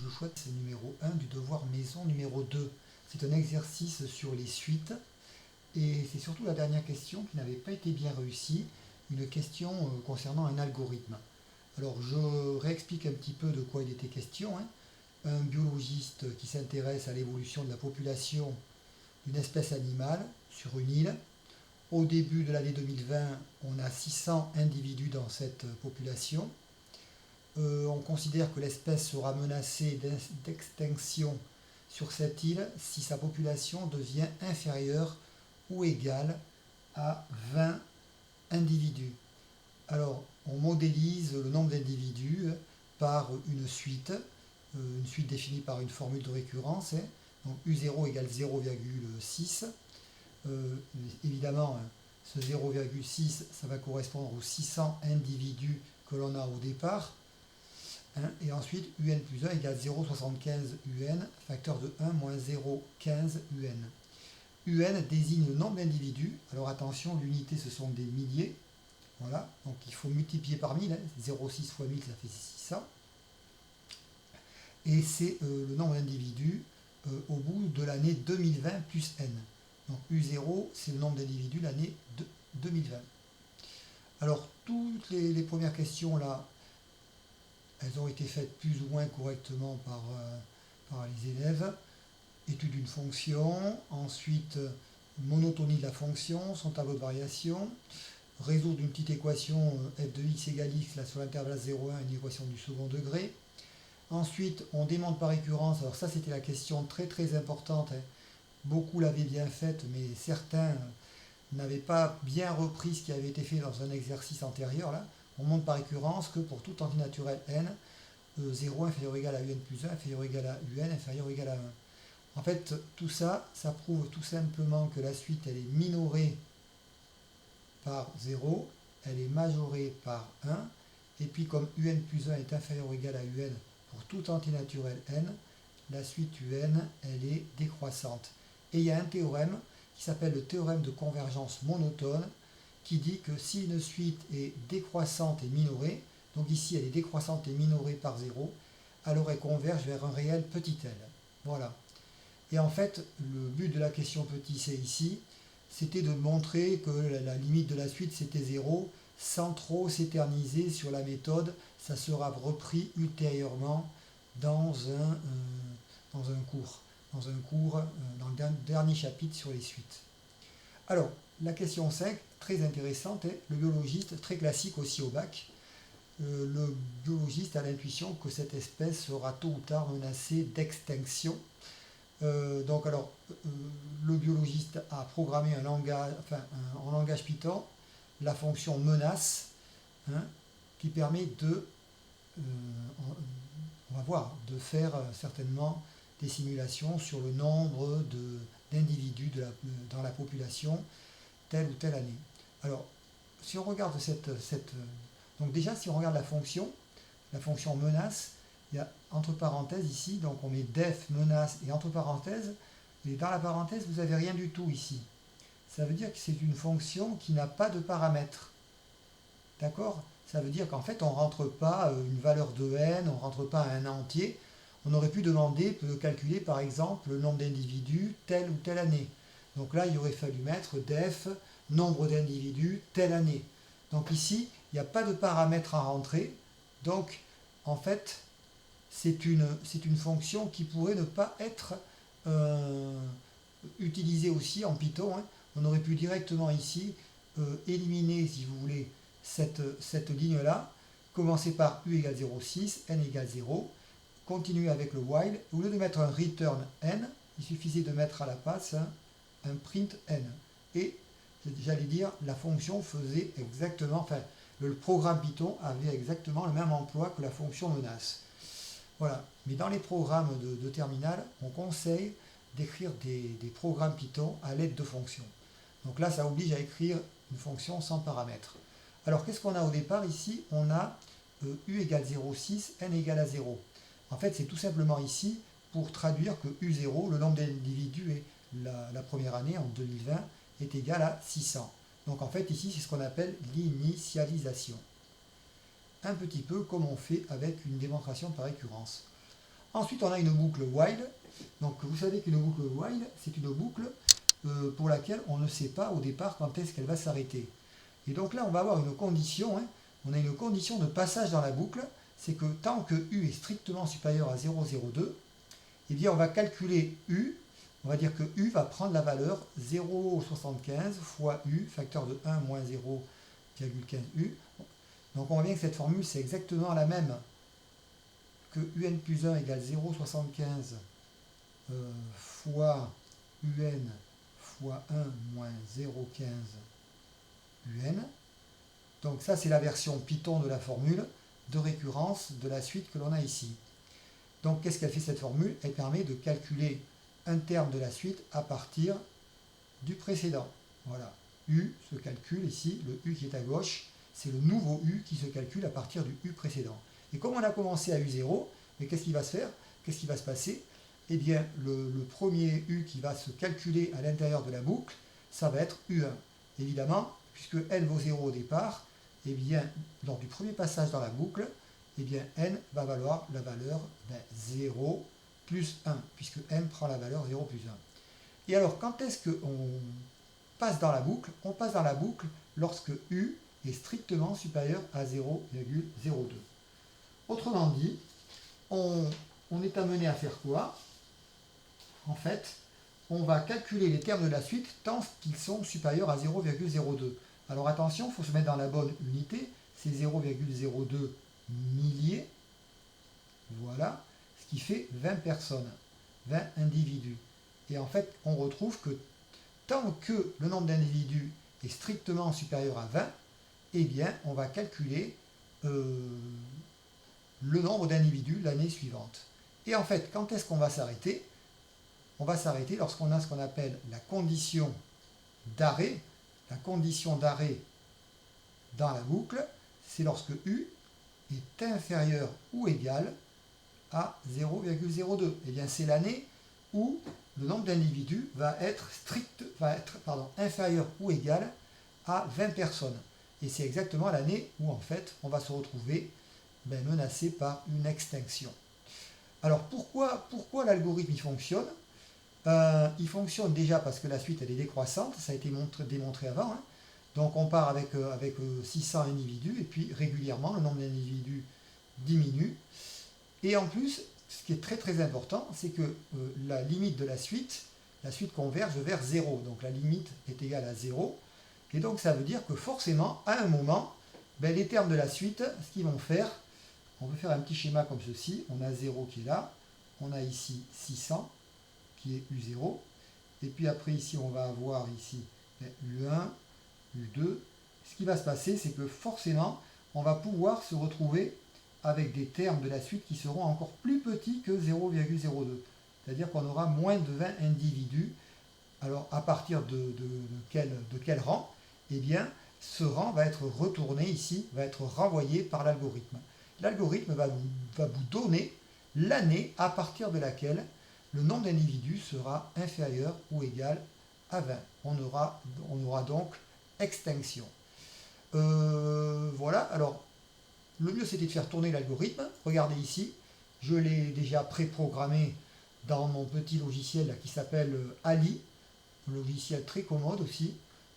je choisis le numéro 1 du devoir maison numéro 2. C'est un exercice sur les suites et c'est surtout la dernière question qui n'avait pas été bien réussie, une question concernant un algorithme. Alors je réexplique un petit peu de quoi il était question, hein. Un biologiste qui s'intéresse à l'évolution de la population d'une espèce animale sur une île. Au début de l'année 2020, on a 600 individus dans cette population. On considère que l'espèce sera menacée d'extinction sur cette île si sa population devient inférieure ou égale à 20 individus. Alors, on modélise le nombre d'individus par une suite définie par une formule de récurrence, hein. Donc U0 égale 0,6. Évidemment, ce 0,6, ça va correspondre aux 600 individus que l'on a au départ. Hein, et ensuite, UN plus 1 égale 0,75 UN, facteur de 1 moins 0,15 UN. UN désigne le nombre d'individus. Alors attention, l'unité, ce sont des milliers. Voilà, donc il faut multiplier par 1000. Hein. 0,6 fois 1000, ça fait 600. Et c'est le nombre d'individus au bout de l'année 2020 plus N. Donc U0, c'est le nombre d'individus l'année 2020. Alors, toutes les premières questions là, elles ont été faites plus ou moins correctement par les élèves. Étude d'une fonction, ensuite monotonie de la fonction, son tableau de variation, résoudre une petite équation f de x égale x là, sur l'intervalle 0,1, une équation du second degré. Ensuite, on démontre par récurrence. Alors ça, c'était la question très très importante, hein. Beaucoup l'avaient bien faite, mais certains n'avaient pas bien repris ce qui avait été fait dans un exercice antérieur. Là. On montre par récurrence que pour tout antinaturel n, 0 inférieur ou égal à un plus 1, inférieur ou égal à un, inférieur ou égal à 1. En fait, tout ça, ça prouve tout simplement que la suite, elle est minorée par 0, elle est majorée par 1, et puis comme un plus 1 est inférieur ou égal à un pour tout antinaturel n, la suite un, elle est décroissante. Et il y a un théorème qui s'appelle le théorème de convergence monotone, qui dit que si une suite est décroissante et minorée, donc ici elle est décroissante et minorée par 0, alors elle converge vers un réel petit l. Voilà. Et en fait, le but de la question petit c ici, c'était de montrer que la limite de la suite c'était 0, sans trop s'éterniser sur la méthode. Ça sera repris ultérieurement dans un cours, dans le dernier chapitre sur les suites. Alors, la question 5, très intéressante, est le biologiste, très classique aussi au bac. Le biologiste a l'intuition que cette espèce sera tôt ou tard menacée d'extinction. Le biologiste a programmé en langage Python la fonction menace, hein, qui permet on va voir, de faire certainement des simulations sur le nombre d'individus dans la population telle ou telle année. Alors, si on regarde donc déjà, si on regarde la fonction menace, il y a entre parenthèses ici, donc on met def menace et entre parenthèses, et dans la parenthèse, vous n'avez rien du tout ici. Ça veut dire que c'est une fonction qui n'a pas de paramètres. D'accord ? Ça veut dire qu'en fait, on ne rentre pas une valeur de n, on ne rentre pas un entier. On aurait pu demander de calculer par exemple le nombre d'individus telle ou telle année. Donc là, il aurait fallu mettre def nombre d'individus telle année. Donc ici, il n'y a pas de paramètres à rentrer. Donc, en fait, c'est une fonction qui pourrait ne pas être utilisée aussi en Python, hein. On aurait pu directement ici éliminer, si vous voulez, cette ligne-là, commencer par u égale 0,6, n égale 0, continuer avec le while. Au lieu de mettre un return n, il suffisait de mettre à la place un print n. Et j'allais dire, la fonction faisait exactement, enfin, le programme Python avait exactement le même emploi que la fonction menace. Voilà. Mais dans les programmes de terminal, on conseille d'écrire des programmes Python à l'aide de fonctions. Donc là, ça oblige à écrire une fonction sans paramètres. Alors, qu'est-ce qu'on a au départ ici? On a u égale 0,6, n égale à 0. En fait, c'est tout simplement ici pour traduire que U0, le nombre d'individus et la première année, en 2020, est égal à 600. Donc en fait, ici, c'est ce qu'on appelle l'initialisation. Un petit peu comme on fait avec une démonstration par récurrence. Ensuite, on a une boucle while. Donc, vous savez qu'une boucle while, c'est une boucle pour laquelle on ne sait pas au départ quand est-ce qu'elle va s'arrêter. Et donc là, on va avoir une condition, hein. On a une condition de passage dans la boucle, c'est que tant que U est strictement supérieur à 0,02, eh bien on va calculer U, on va dire que U va prendre la valeur 0,75 fois U, facteur de 1 moins 0,15 U. Donc on voit bien que cette formule, c'est exactement la même que UN plus 1 égale 0,75 fois UN fois 1 moins 0,15 UN. Donc ça, c'est la version Python de la formule de récurrence de la suite que l'on a ici. Donc qu'est-ce qu'elle fait cette formule? Elle permet de calculer un terme de la suite à partir du précédent. Voilà, U se calcule ici, le U qui est à gauche, c'est le nouveau U qui se calcule à partir du U précédent. Et comme on a commencé à U0, mais qu'est-ce qui va se faire? Qu'est-ce qui va se passer? Eh bien, le premier U qui va se calculer à l'intérieur de la boucle, ça va être U1. Évidemment, puisque n vaut 0 au départ, eh bien, lors du premier passage dans la boucle, eh bien, n va valoir la valeur 0 plus 1, puisque n prend la valeur 0 plus 1. Et alors, quand est-ce qu'on passe dans la boucle? On passe dans la boucle lorsque U est strictement supérieur à 0,02. Autrement dit, on est amené à faire quoi? En fait, on va calculer les termes de la suite tant qu'ils sont supérieurs à 0,02. Alors attention, il faut se mettre dans la bonne unité, c'est 0,02 milliers, voilà, ce qui fait 20 personnes, 20 individus. Et en fait, on retrouve que tant que le nombre d'individus est strictement supérieur à 20, eh bien, on va calculer le nombre d'individus l'année suivante. Et en fait, quand est-ce qu'on va s'arrêter? On va s'arrêter lorsqu'on a ce qu'on appelle la condition d'arrêt. La condition d'arrêt dans la boucle, c'est lorsque U est inférieur ou égal à 0,02. Eh bien, c'est l'année où le nombre d'individus va être inférieur ou égal à 20 personnes. Et c'est exactement l'année où, en fait, on va se retrouver menacé par une extinction. Alors, pourquoi l'algorithme il fonctionne? Il fonctionne déjà parce que la suite elle est décroissante, ça a été démontré avant. Hein. Donc on part avec 600 individus et puis régulièrement le nombre d'individus diminue. Et en plus, ce qui est très très important, c'est que la limite de la suite converge vers 0. Donc la limite est égale à 0. Et donc ça veut dire que forcément, à un moment, les termes de la suite, ce qu'ils vont faire, on peut faire un petit schéma comme ceci. On a 0 qui est là, on a ici 600. Qui est U0, et puis après ici on va avoir ici U1, U2. Ce qui va se passer, c'est que forcément on va pouvoir se retrouver avec des termes de la suite qui seront encore plus petits que 0,02. C'est-à-dire qu'on aura moins de 20 individus. Alors à partir de quel rang? Eh bien ce rang va être retourné ici, va être renvoyé par l'algorithme. L'algorithme va vous donner l'année à partir de laquelle le nombre d'individus sera inférieur ou égal à 20. On aura donc extinction. Voilà, alors le mieux c'était de faire tourner l'algorithme. Regardez ici, je l'ai déjà préprogrammé dans mon petit logiciel là, qui s'appelle Ali, un logiciel très commode aussi.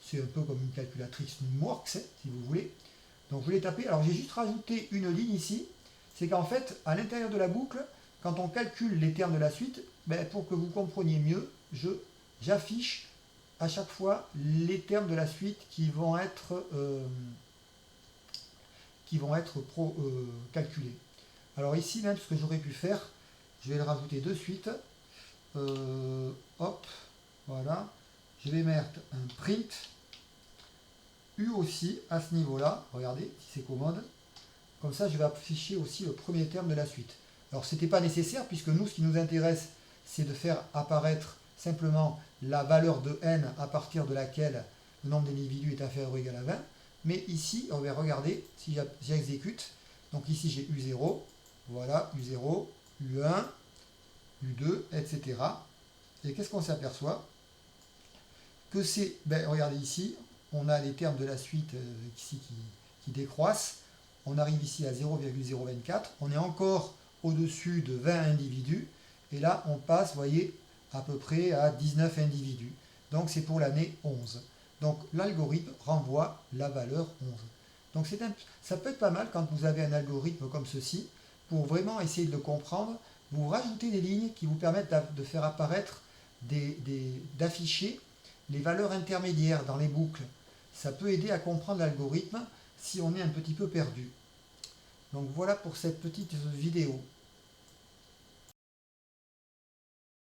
C'est un peu comme une calculatrice Numworks, si vous voulez. Donc je l'ai tapé, alors j'ai juste rajouté une ligne ici, c'est qu'en fait, à l'intérieur de la boucle, quand on calcule les termes de la suite, pour que vous compreniez mieux, j'affiche à chaque fois les termes de la suite qui vont être calculés. Alors ici, même ce que j'aurais pu faire, je vais le rajouter de suite. Hop, voilà. Je vais mettre un print U aussi à ce niveau-là. Regardez si c'est commode. Comme ça, je vais afficher aussi le premier terme de la suite. Alors, ce n'était pas nécessaire, puisque nous, ce qui nous intéresse, c'est de faire apparaître simplement la valeur de n à partir de laquelle le nombre d'individus est inférieur ou égal à 20. Mais ici, on va regarder, si j'exécute, donc ici j'ai U0, voilà, U0, U1, U2, etc. Et qu'est-ce qu'on s'aperçoit? Que c'est, regardez ici, on a les termes de la suite ici qui décroissent. On arrive ici à 0,024. On est encore au-dessus de 20 individus. Et là, on passe, vous voyez, à peu près à 19 individus. Donc c'est pour l'année 11. Donc l'algorithme renvoie la valeur 11. Donc ça peut être pas mal quand vous avez un algorithme comme ceci, pour vraiment essayer de le comprendre. Vous rajoutez des lignes qui vous permettent de faire apparaître, d'afficher les valeurs intermédiaires dans les boucles. Ça peut aider à comprendre l'algorithme si on est un petit peu perdu. Donc voilà pour cette petite vidéo.